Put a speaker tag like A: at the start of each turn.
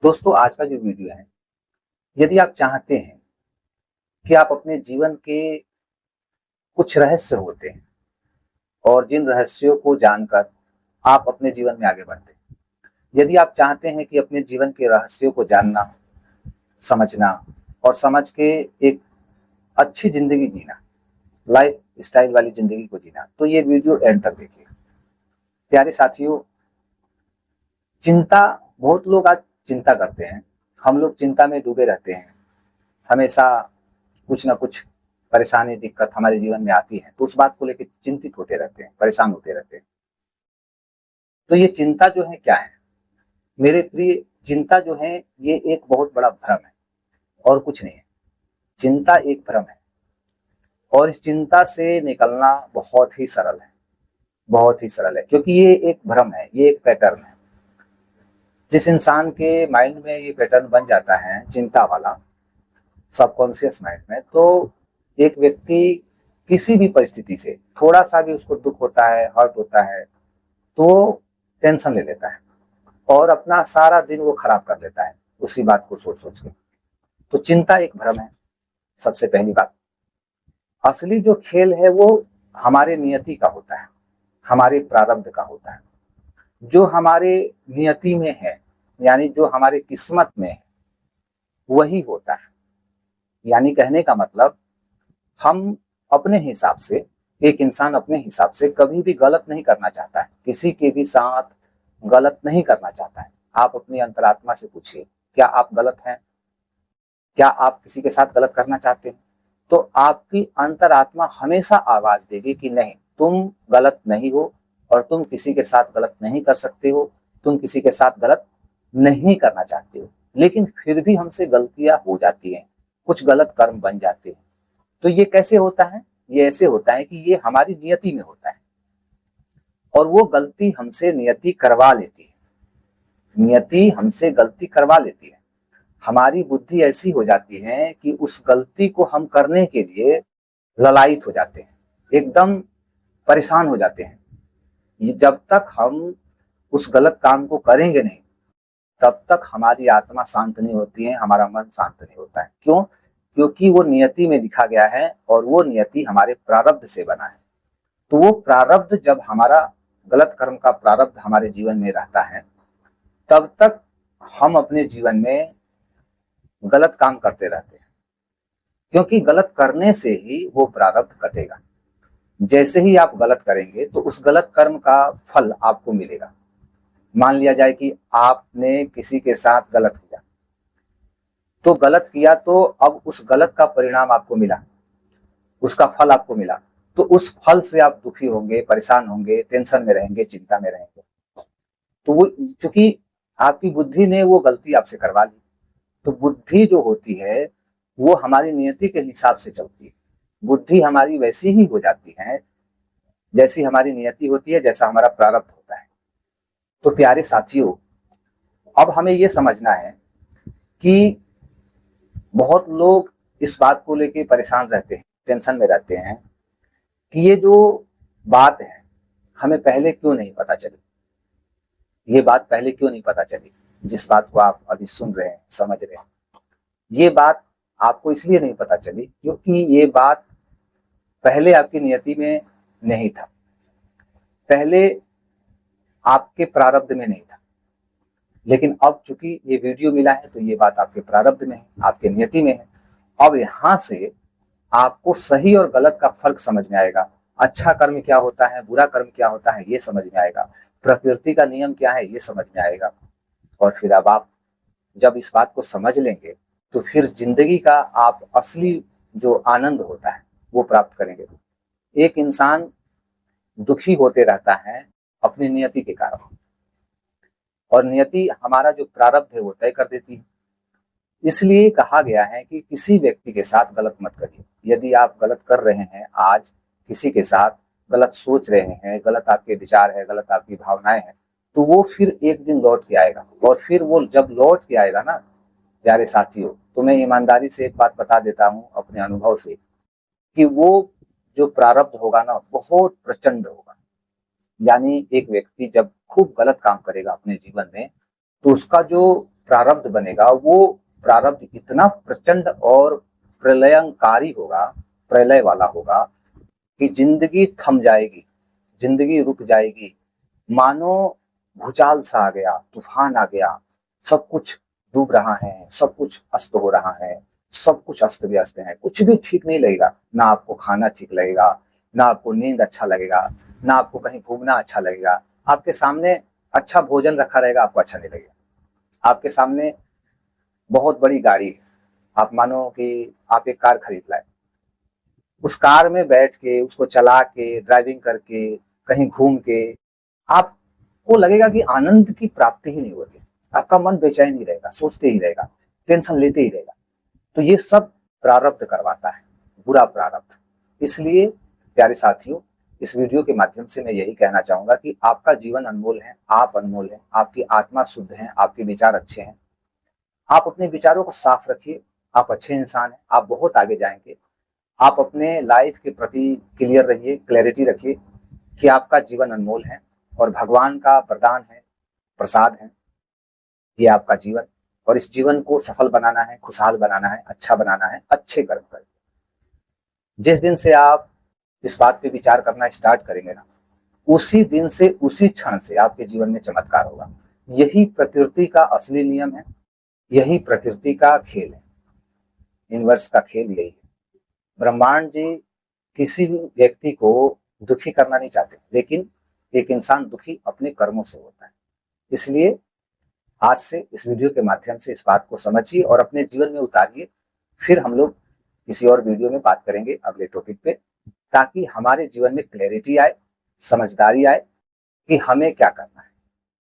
A: दोस्तों, आज का जो वीडियो है, यदि आप चाहते हैं कि आप अपने जीवन के कुछ रहस्य होते हैं और जिन रहस्यों को जानकर आप अपने जीवन में आगे बढ़ते हैं, यदि आप चाहते हैं कि अपने जीवन के रहस्यों को जानना, समझना और समझ के एक अच्छी जिंदगी जीना, लाइफ स्टाइल वाली जिंदगी को जीना, तो ये वीडियो एंड तक देखिए। प्यारे साथियों, चिंता, बहुत लोग आज चिंता करते हैं। हम लोग चिंता में डूबे रहते हैं। हमेशा कुछ ना कुछ परेशानी, दिक्कत हमारे जीवन में आती है, तो उस बात को लेकर चिंतित होते रहते हैं, परेशान होते रहते हैं। तो ये चिंता जो है क्या है मेरे प्रिय? चिंता जो है ये एक बहुत बड़ा भ्रम है और कुछ नहीं है। चिंता एक भ्रम है और इस चिंता से निकलना बहुत ही सरल है, बहुत ही सरल है, क्योंकि ये एक भ्रम है, ये एक पैटर्न है। जिस इंसान के माइंड में ये पैटर्न बन जाता है, चिंता वाला, सबकॉन्शियस माइंड में, तो एक व्यक्ति किसी भी परिस्थिति से थोड़ा सा भी उसको दुख होता है, हर्ट होता है, तो टेंशन ले लेता है और अपना सारा दिन वो खराब कर लेता है उसी बात को सोच सोच के। तो चिंता एक भ्रम है, सबसे पहली बात। असली जो खेल है वो हमारे नियति का होता है, हमारे प्रारब्ध का होता है। जो हमारे नियति में है, यानी जो हमारे किस्मत में है, वही होता है। यानी कहने का मतलब, हम अपने हिसाब से, एक इंसान अपने हिसाब से कभी भी गलत नहीं करना चाहता है, किसी के भी साथ गलत नहीं करना चाहता है। आप अपनी अंतरात्मा से पूछिए, क्या आप गलत हैं? क्या आप किसी के साथ गलत करना चाहते हैं? तो आपकी अंतरात्मा हमेशा आवाज देगी कि नहीं, तुम गलत नहीं हो और तुम किसी के साथ गलत नहीं कर सकते हो, तुम किसी के साथ गलत नहीं करना चाहते हो। लेकिन फिर भी हमसे गलतियां हो जाती हैं, कुछ गलत कर्म बन जाते हैं। तो ये कैसे होता है? ये ऐसे होता है कि ये हमारी नियति में होता है और वो गलती हमसे नियति करवा लेती है। नियति हमसे गलती करवा लेती है। हमारी बुद्धि ऐसी हो जाती है कि उस गलती को हम करने के लिए ललायित हो जाते हैं, एकदम परेशान हो जाते हैं। जब तक हम उस गलत काम को करेंगे नहीं, तब तक हमारी आत्मा शांत नहीं होती है, हमारा मन शांत नहीं होता है। क्यों? क्योंकि वो नियति में लिखा गया है और वो नियति हमारे प्रारब्ध से बना है। तो वो प्रारब्ध, जब हमारा गलत कर्म का प्रारब्ध हमारे जीवन में रहता है, तब तक हम अपने जीवन में गलत काम करते रहते हैं, क्योंकि गलत करने से ही वो प्रारब्ध कटेगा। जैसे ही आप गलत करेंगे तो उस गलत कर्म का फल आपको मिलेगा। मान लिया जाए कि आपने किसी के साथ गलत किया, तो गलत किया तो अब उस गलत का परिणाम आपको मिला, उसका फल आपको मिला, तो उस फल से आप दुखी होंगे, परेशान होंगे, टेंशन में रहेंगे, चिंता में रहेंगे। तो वो, चूंकि आपकी बुद्धि ने वो गलती आपसे करवा ली, तो बुद्धि जो होती है वो हमारी नियति के हिसाब से चलती है। बुद्धि हमारी वैसी ही हो जाती है जैसी हमारी नियति होती है, जैसा हमारा प्रारब्ध होता है। तो प्यारे साथियों, अब हमें ये समझना है कि बहुत लोग इस बात को लेके परेशान रहते हैं, टेंशन में रहते हैं कि ये जो बात है हमें पहले क्यों नहीं पता चली। ये बात पहले क्यों नहीं पता चली? जिस बात को आप अभी सुन रहे हैं, समझ रहे हैं, ये बात आपको इसलिए नहीं पता चली क्योंकि ये बात पहले आपकी नियति में नहीं था, पहले आपके प्रारब्ध में नहीं था। लेकिन अब चूंकि ये वीडियो मिला है तो ये बात आपके प्रारब्ध में है, आपके नियति में है। अब यहां से आपको सही और गलत का फर्क समझ में आएगा। अच्छा कर्म क्या होता है, बुरा कर्म क्या होता है, ये समझ में आएगा। प्रकृति का नियम क्या है, ये समझ में आएगा। और फिर अब आप जब इस बात को समझ लेंगे तो फिर जिंदगी का आप असली जो आनंद होता है वो प्राप्त करेंगे। एक इंसान दुखी होते रहता है अपनी नियति के कारण, और नियति हमारा जो प्रारब्ध है वो तय कर देती है। इसलिए कहा गया है कि किसी व्यक्ति के साथ गलत मत करिए। यदि आप गलत कर रहे हैं, आज किसी के साथ गलत सोच रहे हैं, गलत आपके विचार है, गलत आपकी भावनाएं हैं, तो वो फिर एक दिन लौट के आएगा। और फिर वो जब लौट के आएगा ना प्यारे साथियों, तो मैं ईमानदारी से एक बात बता देता हूँ अपने अनुभव से, कि वो जो प्रारब्ध होगा ना, बहुत प्रचंड होगा। यानी एक व्यक्ति जब खूब गलत काम करेगा अपने जीवन में, तो उसका जो प्रारब्ध बनेगा वो प्रारब्ध इतना प्रचंड और प्रलयंकारी होगा, प्रलय वाला होगा कि जिंदगी थम जाएगी, जिंदगी रुक जाएगी, मानो भूचाल सा आ गया, तूफान आ गया, सब कुछ डूब रहा है, सब कुछ अस्त हो रहा है, सब कुछ अस्त व्यस्त है, कुछ भी ठीक नहीं लगेगा। ना आपको खाना ठीक लगेगा, ना आपको नींद अच्छा लगेगा, ना आपको कहीं घूमना अच्छा लगेगा। आपके सामने अच्छा भोजन रखा रहेगा, आपको अच्छा नहीं लगेगा। आपके सामने बहुत बड़ी गाड़ी है, आप मानो कि आप एक कार खरीद लाए, उस कार में बैठ के, उसको चला के, ड्राइविंग करके, कहीं घूम के आपको लगेगा कि आनंद की प्राप्ति ही नहीं हो रही। आपका मन बेचैन ही रहेगा, सोचते ही रहेगा, टेंशन लेते ही रहेगा। तो ये सब प्रारब्ध करवाता है, बुरा प्रारब्ध। इसलिए प्यारे साथियों, इस वीडियो के माध्यम से मैं यही कहना चाहूंगा कि आपका जीवन अनमोल है, आप अनमोल हैं, आपकी आत्मा शुद्ध है, आपके विचार अच्छे हैं। आप अपने विचारों को साफ रखिए, आप अच्छे इंसान हैं, आप बहुत आगे जाएंगे। आप अपने लाइफ के प्रति क्लियर रहिए, क्लैरिटी रखिए कि आपका जीवन अनमोल है और भगवान का वरदान है, प्रसाद है ये आपका जीवन। और इस जीवन को सफल बनाना है, खुशहाल बनाना है, अच्छा बनाना है, अच्छे कर्म करें। जिस दिन से आप इस बात पे विचार करना स्टार्ट करेंगे ना, उसी दिन से, उसी क्षण से आपके जीवन में चमत्कार होगा। यही प्रकृति का असली नियम है, यही प्रकृति का खेल है, यूनिवर्स का खेल यही है। ब्रह्मांड जी किसी भी व्यक्ति को दुखी करना नहीं चाहते, लेकिन एक इंसान दुखी अपने कर्मों से होता है। इसलिए आज से इस वीडियो के माध्यम से इस बात को समझिए और अपने जीवन में उतारिए। फिर हम लोग किसी और वीडियो में बात करेंगे अगले टॉपिक पे, ताकि हमारे जीवन में क्लैरिटी आए, समझदारी आए कि हमें क्या करना है।